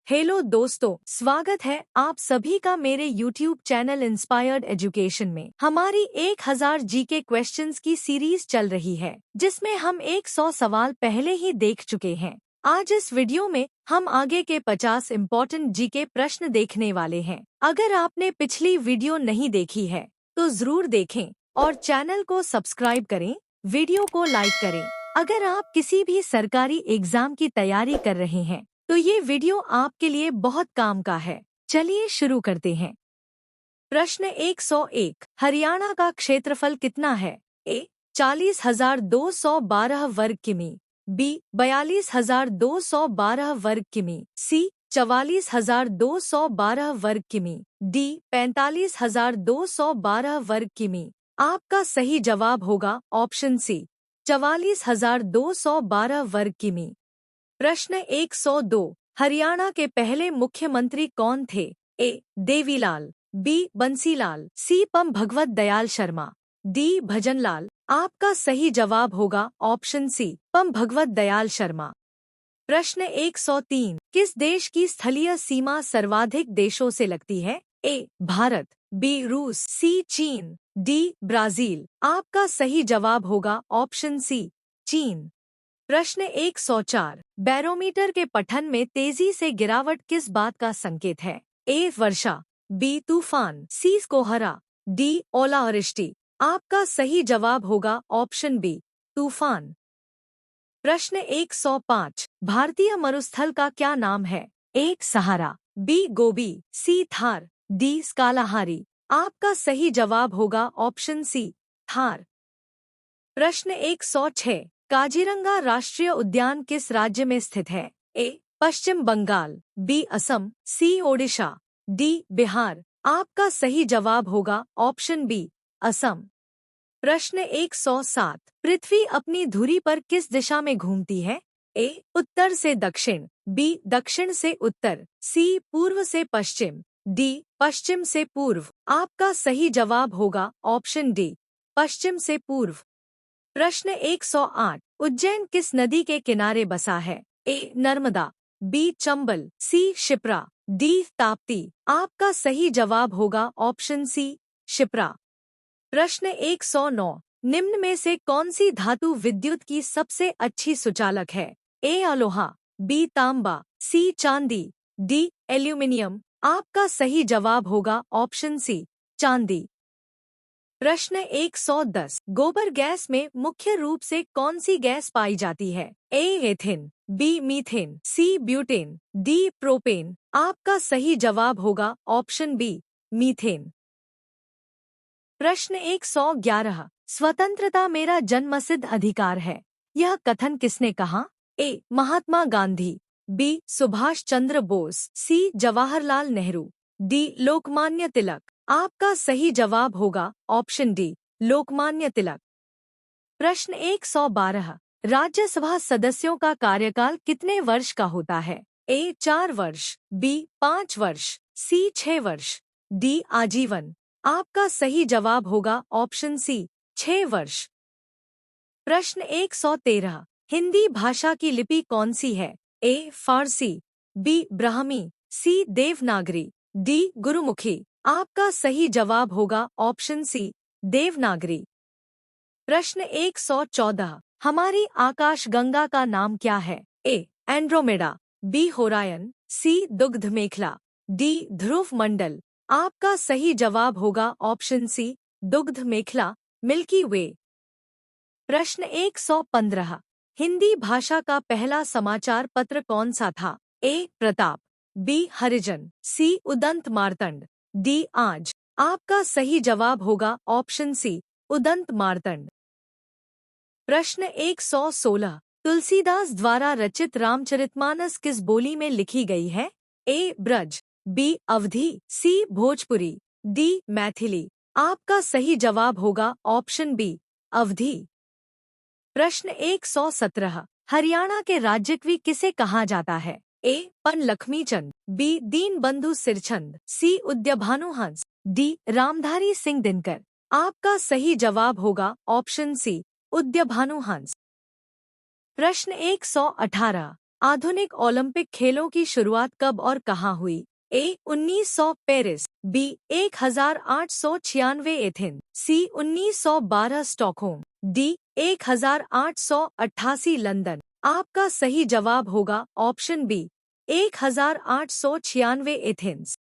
Hello दोस्तों, स्वागत है आप सभी का मेरे YouTube चैनल इंस्पायर्ड एजुकेशन में। हमारी 1000 जीके क्वेश्चंस की सीरीज चल रही है, जिसमें हम 100 सवाल पहले ही देख चुके हैं। आज इस वीडियो में हम आगे के 50 इम्पोर्टेंट जीके प्रश्न देखने वाले हैं। अगर आपने पिछली वीडियो नहीं देखी है तो जरूर देखें और चैनल को सब्सक्राइब करें, वीडियो को लाइक करें। अगर आप किसी भी सरकारी एग्जाम की तैयारी कर रहे हैं तो ये वीडियो आपके लिए बहुत काम का है। चलिए शुरू करते हैं। प्रश्न 101। हरियाणा का क्षेत्रफल कितना है? ए 40,212 वर्ग किमी, बी 42,212 वर्ग किमी, सी 44,212 वर्ग किमी, डी 45,212 वर्ग किमी। आपका सही जवाब होगा ऑप्शन सी 44,212 वर्ग किमी। प्रश्न 102। हरियाणा के पहले मुख्यमंत्री कौन थे? ए देवीलाल, बी बंसीलाल, सी पं भगवत दयाल शर्मा, डी भजनलाल। आपका सही जवाब होगा ऑप्शन सी पं भगवत दयाल शर्मा। प्रश्न 103। किस देश की स्थलीय सीमा सर्वाधिक देशों से लगती है? ए भारत, बी रूस, सी चीन, डी ब्राजील। आपका सही जवाब होगा ऑप्शन सी चीन। प्रश्न 104। बैरोमीटर के पठन में तेजी से गिरावट किस बात का संकेत है? ए वर्षा, बी तूफान, सी कोहरा, डी ओलावृष्टि। आपका सही जवाब होगा ऑप्शन बी तूफान। प्रश्न 105। भारतीय मरुस्थल का क्या नाम है? ए सहारा, बी गोबी, सी थार, डी कालाहारी। आपका सही जवाब होगा ऑप्शन सी थार। प्रश्न 106। काजीरंगा राष्ट्रीय उद्यान किस राज्य में स्थित है? ए पश्चिम बंगाल, बी असम, सी ओडिशा, डी बिहार। आपका सही जवाब होगा ऑप्शन बी असम। प्रश्न 107। पृथ्वी अपनी धुरी पर किस दिशा में घूमती है? ए उत्तर से दक्षिण, बी दक्षिण से उत्तर, सी पूर्व से पश्चिम, डी पश्चिम से पूर्व। आपका सही जवाब होगा ऑप्शन डी पश्चिम से पूर्व। प्रश्न 108। उज्जैन किस नदी के किनारे बसा है? ए नर्मदा, बी चंबल, सी शिप्रा, डी ताप्ती। आपका सही जवाब होगा ऑप्शन सी शिप्रा। प्रश्न 109। निम्न में से कौन सी धातु विद्युत की सबसे अच्छी सुचालक है? ए अलोहा, बी तांबा, सी चांदी, डी एल्यूमिनियम। आपका सही जवाब होगा ऑप्शन सी चांदी। प्रश्न 110। गोबर गैस में मुख्य रूप से कौन सी गैस पाई जाती है? A ethane, B methane, C butane, D propane. आपका सही जवाब होगा ऑप्शन बी मीथेन। प्रश्न 111। स्वतंत्रता मेरा जन्मसिद्ध अधिकार है, यह कथन किसने कहा? ए महात्मा गांधी, बी सुभाष चंद्र बोस, सी जवाहरलाल नेहरू, डी लोकमान्य तिलक। आपका सही जवाब होगा ऑप्शन डी लोकमान्य तिलक। प्रश्न 112। राज्यसभा सदस्यों का कार्यकाल कितने वर्ष का होता है? ए 4 वर्ष, बी 5 वर्ष, सी 6 वर्ष, डी आजीवन। आपका सही जवाब होगा ऑप्शन सी 6 वर्ष। प्रश्न 113। हिंदी भाषा की लिपि कौन सी है? ए फारसी, बी ब्राह्मी, सी देवनागरी, डी गुरुमुखी। आपका सही जवाब होगा ऑप्शन सी देवनागरी। प्रश्न 114। हमारी आकाशगंगा का नाम क्या है? ए एंड्रोमेडा, बी होरायन, सी दुग्ध मेखला, डी ध्रुव मंडल। आपका सही जवाब होगा ऑप्शन सी दुग्ध मेखला मिल्की वे। प्रश्न 115। हिंदी भाषा का पहला समाचार पत्र कौन सा था? ए प्रताप, बी हरिजन, सी उदंत मार्तंड, डी आज। आपका सही जवाब होगा ऑप्शन सी उदंत मार्तंड। प्रश्न 116। तुलसीदास द्वारा रचित रामचरितमानस किस बोली में लिखी गई है? ए ब्रज, बी अवधी, सी भोजपुरी, डी मैथिली। आपका सही जवाब होगा ऑप्शन बी अवधी। प्रश्न 117। हरियाणा के राज्यकवि किसे कहा जाता है? ए पन लक्ष्मीचंद, बी दीनबंधु सिरछंद, सी उद्यभानुहंस, डी रामधारी सिंह दिनकर। आपका सही जवाब होगा ऑप्शन सी उद्यभानुहंस। प्रश्न 118। आधुनिक ओलंपिक खेलों की शुरुआत कब और कहाँ हुई? ए 1900 पेरिस, बी 1896 एथेंस, सी 1912 स्टॉकहोम, डी 1888 लंदन। आपका सही जवाब होगा ऑप्शन बी 1896 एथेंस।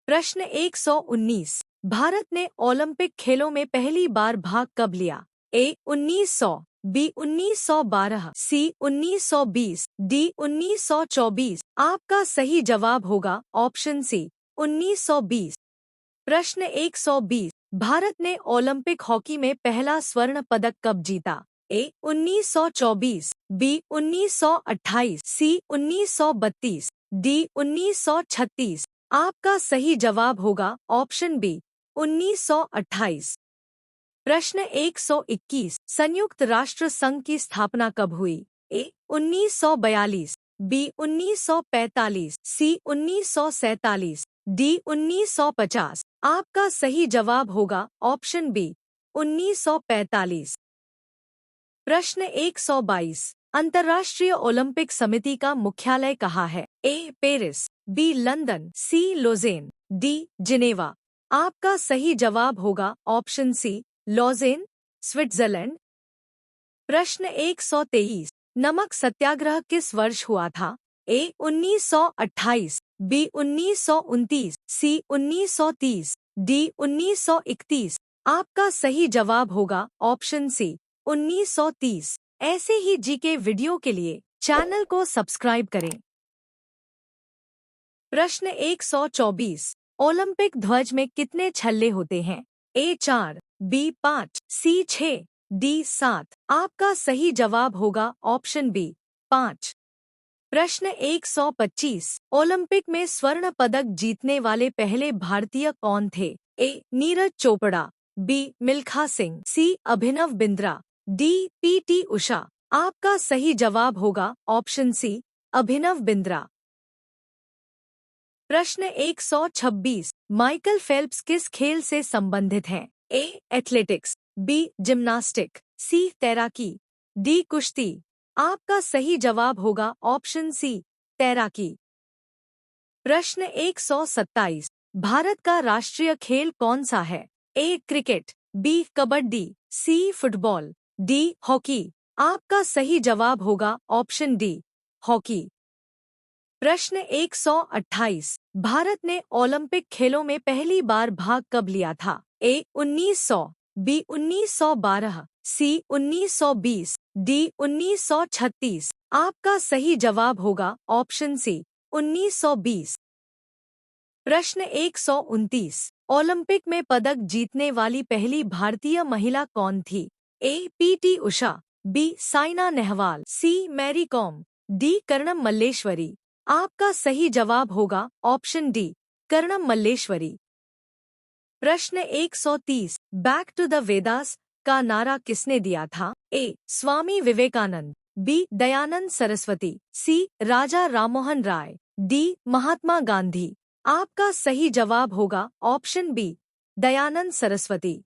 प्रश्न 119। भारत ने ओलंपिक खेलों में पहली बार भाग कब लिया? ए 1900, बी 1912, सी 1920, डी 1924। आपका सही जवाब होगा ऑप्शन सी 1920। प्रश्न 120। भारत ने ओलंपिक हॉकी में पहला स्वर्ण पदक कब जीता? ए 1924, बी 1928, सी 1932, डी 1936। आपका सही जवाब होगा ऑप्शन बी 1928। प्रश्न 121। संयुक्त राष्ट्र संघ की स्थापना कब हुई? ए 1942, बी 1945, सी 1947, डी 1950। आपका सही जवाब होगा ऑप्शन बी 1945। प्रश्न 122। अंतर्राष्ट्रीय ओलंपिक समिति का मुख्यालय कहाँ है? ए पेरिस, बी लंदन, सी लोजेन, डी जिनेवा। आपका सही जवाब होगा ऑप्शन सी लोजेन, स्विट्जरलैंड। प्रश्न 123। नमक सत्याग्रह किस वर्ष हुआ था? ए 1928, बी 1929, सी 1930, डी 1931। आपका सही जवाब होगा ऑप्शन सी 1930। ऐसे ही जीके वीडियो के लिए चैनल को सब्सक्राइब करें। प्रश्न 124। ओलंपिक ध्वज में कितने छल्ले होते हैं? ए 4, बी 5, सी 6, डी 7। आपका सही जवाब होगा ऑप्शन बी 5। प्रश्न 125। ओलंपिक में स्वर्ण पदक जीतने वाले पहले भारतीय कौन थे? ए नीरज चोपड़ा, बी मिल्खा सिंह, सी अभिनव बिंद्रा, डी पीटी उषा। आपका सही जवाब होगा ऑप्शन सी अभिनव बिंद्रा। प्रश्न 126। माइकल फेल्प्स किस खेल से संबंधित हैं? ए एथलेटिक्स, बी जिम्नास्टिक, सी तैराकी, डी कुश्ती। आपका सही जवाब होगा ऑप्शन सी तैराकी। प्रश्न 127। भारत का राष्ट्रीय खेल कौन सा है? A cricket, B kabaddi, C football, D hockey. आपका सही जवाब होगा ऑप्शन डी हॉकी। प्रश्न 128। भारत ने ओलंपिक खेलों में पहली बार भाग कब लिया था? ए 1900, बी 1912, सी 1920, डी 1936। आपका सही जवाब होगा ऑप्शन सी 1920। प्रश्न 129। ओलंपिक में पदक जीतने वाली पहली भारतीय महिला कौन थी? A PT Usha, B Saina Nehwal, C Mary Kom, D Karnam Malleswari. आपका सही जवाब होगा ऑप्शन डी कर्णम मल्लेश्वरी। प्रश्न 130। बैक टू द वेदास का नारा किसने दिया था? ए स्वामी विवेकानंद, बी दयानंद सरस्वती, सी राजा राममोहन राय, डी महात्मा गांधी। आपका सही जवाब होगा ऑप्शन बी दयानंद सरस्वती।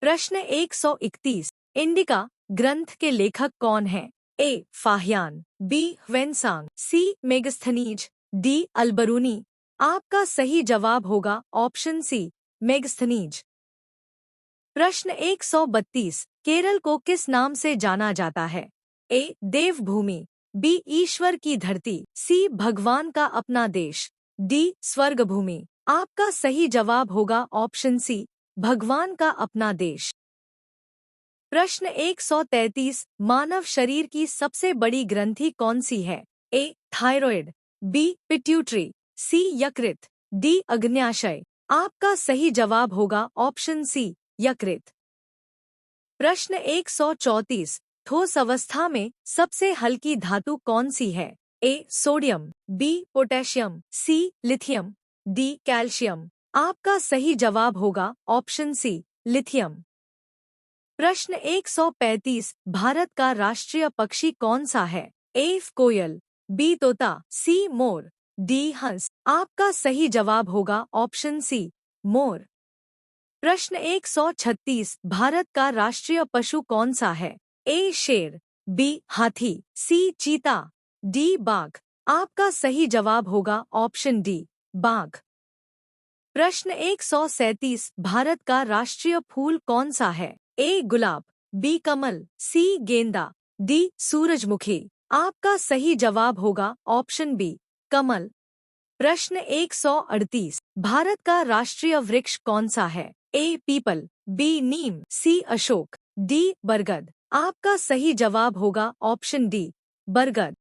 प्रश्न 131। इंडिका ग्रंथ के लेखक कौन हैं? ए फाहियान, बी ह्वेनसांग, सी मेगस्थनीज, डी अलबरूनी। आपका सही जवाब होगा ऑप्शन सी मेगस्थनीज। प्रश्न 132। केरल को किस नाम से जाना जाता है? ए देवभूमि, बी ईश्वर की धरती, सी भगवान का अपना देश, डी स्वर्गभूमि। आपका सही जवाब होगा ऑप्शन सी भगवान का अपना देश। प्रश्न 133। मानव शरीर की सबसे बड़ी ग्रंथि कौन सी है? ए थायरॉइड, बी पिट्यूटरी, सी यकृत, डी अग्न्याशय। आपका सही जवाब होगा ऑप्शन सी यकृत। प्रश्न 134। ठोस अवस्था में सबसे हल्की धातु कौन सी है? A sodium, B potassium, C lithium, D calcium. आपका सही जवाब होगा ऑप्शन सी लिथियम। प्रश्न 135। भारत का राष्ट्रीय पक्षी कौन सा है? ए कोयल, बी तोता, सी मोर, डी हंस। आपका सही जवाब होगा ऑप्शन सी मोर। प्रश्न 136। भारत का राष्ट्रीय पशु कौन सा है? ए शेर, बी हाथी, सी चीता, डी बाघ। आपका सही जवाब होगा ऑप्शन डी बाघ। प्रश्न 137 भारत का राष्ट्रीय फूल कौन सा है? ए गुलाब, बी कमल, सी गेंदा, डी सूरजमुखी। आपका सही जवाब होगा ऑप्शन बी कमल। प्रश्न 138 भारत का राष्ट्रीय वृक्ष कौन सा है? ए पीपल, बी नीम, सी अशोक, डी बरगद। आपका सही जवाब होगा ऑप्शन डी बरगद।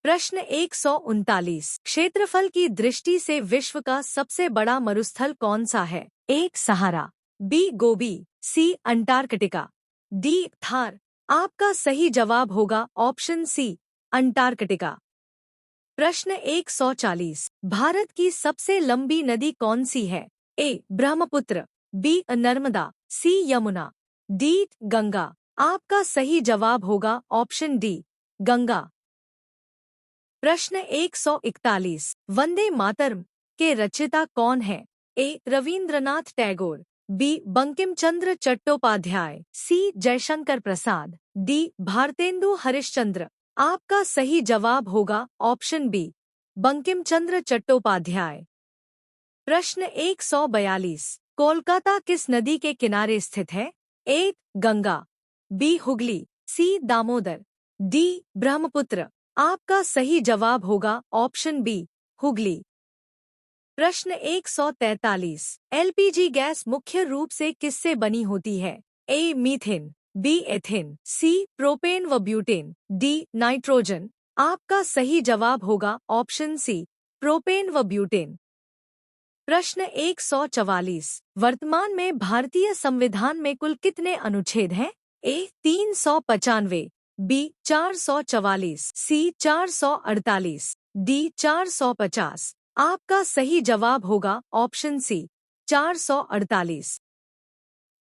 प्रश्न 139 क्षेत्रफल की दृष्टि से विश्व का सबसे बड़ा मरुस्थल कौन सा है? ए सहारा, बी गोबी, सी अंटार्कटिका, डी थार। आपका सही जवाब होगा ऑप्शन सी अंटार्कटिका। प्रश्न 140 भारत की सबसे लंबी नदी कौन सी है? ए ब्रह्मपुत्र, बी नर्मदा, सी यमुना, डी गंगा। आपका सही जवाब होगा ऑप्शन डी गंगा। प्रश्न 141 वंदे मातरम के रचयिता कौन है? ए रविंद्रनाथ टैगोर, बी बंकिम चंद्र चट्टोपाध्याय, सी जयशंकर प्रसाद, डी भारतेंदु हरिश्चंद्र। आपका सही जवाब होगा ऑप्शन बी बंकिम चंद्र चट्टोपाध्याय। प्रश्न 142 कोलकाता किस नदी के किनारे स्थित है? ए गंगा, बी हुगली, सी दामोदर, डी ब्रह्मपुत्र। आपका सही जवाब होगा ऑप्शन बी हुगली। प्रश्न 143 एलपीजी गैस मुख्य रूप से किससे बनी होती है? A methane, B ethane, C propane व ब्यूटेन, डी नाइट्रोजन। आपका सही जवाब होगा ऑप्शन सी प्रोपेन व ब्यूटेन। प्रश्न 144 वर्तमान में भारतीय संविधान में कुल कितने अनुच्छेद हैं? ए 395, बी 444, सी 448, डी 450। आपका सही जवाब होगा ऑप्शन सी 448।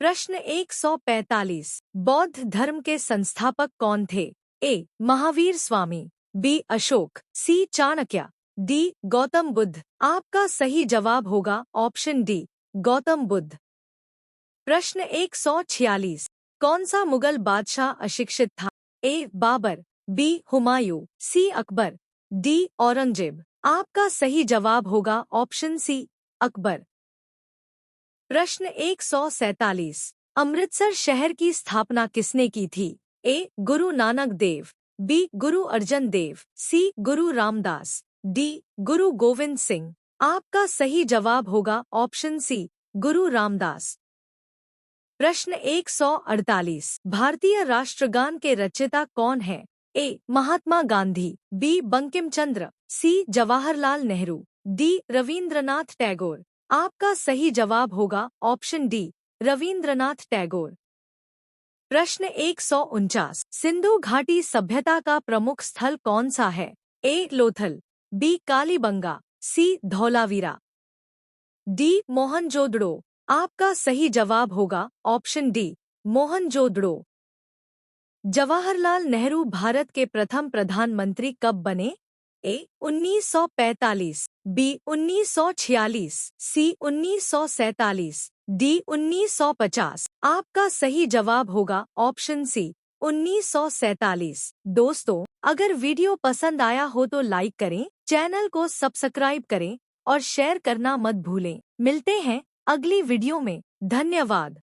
प्रश्न 145 बौद्ध धर्म के संस्थापक कौन थे? ए महावीर स्वामी, बी अशोक, सी चाणक्य, डी गौतम बुद्ध। आपका सही जवाब होगा ऑप्शन डी गौतम बुद्ध। प्रश्न 146 कौन सा मुगल बादशाह अशिक्षित था? ए बाबर, बी हुमायूं, सी अकबर, डी औरंगजेब। आपका सही जवाब होगा ऑप्शन सी अकबर। प्रश्न 147 अमृतसर शहर की स्थापना किसने की थी? ए गुरु नानक देव, बी गुरु अर्जन देव, सी गुरु रामदास, डी गुरु गोविंद सिंह। आपका सही जवाब होगा ऑप्शन सी गुरु रामदास। प्रश्न 148 भारतीय राष्ट्रगान के रचयिता कौन है? ए महात्मा गांधी, बी बंकिम चंद्र, सी जवाहरलाल नेहरू, डी रविंद्रनाथ टैगोर। आपका सही जवाब होगा ऑप्शन डी रविंद्रनाथ टैगोर। प्रश्न 149 सिंधु घाटी सभ्यता का प्रमुख स्थल कौन सा है? ए लोथल, बी कालीबंगा, सी धौलावीरा, डी मोहनजोदड़ो। आपका सही जवाब होगा ऑप्शन डी मोहनजोदड़ो। जवाहरलाल नेहरू भारत के प्रथम प्रधानमंत्री कब बने? ए 1945, बी 1946, सी 1947, डी 1950। आपका सही जवाब होगा ऑप्शन सी 1947। दोस्तों, अगर वीडियो पसंद आया हो तो लाइक करें, चैनल को सब्सक्राइब करें और शेयर करना मत भूलें। मिलते हैं अगली वीडियो में। धन्यवाद।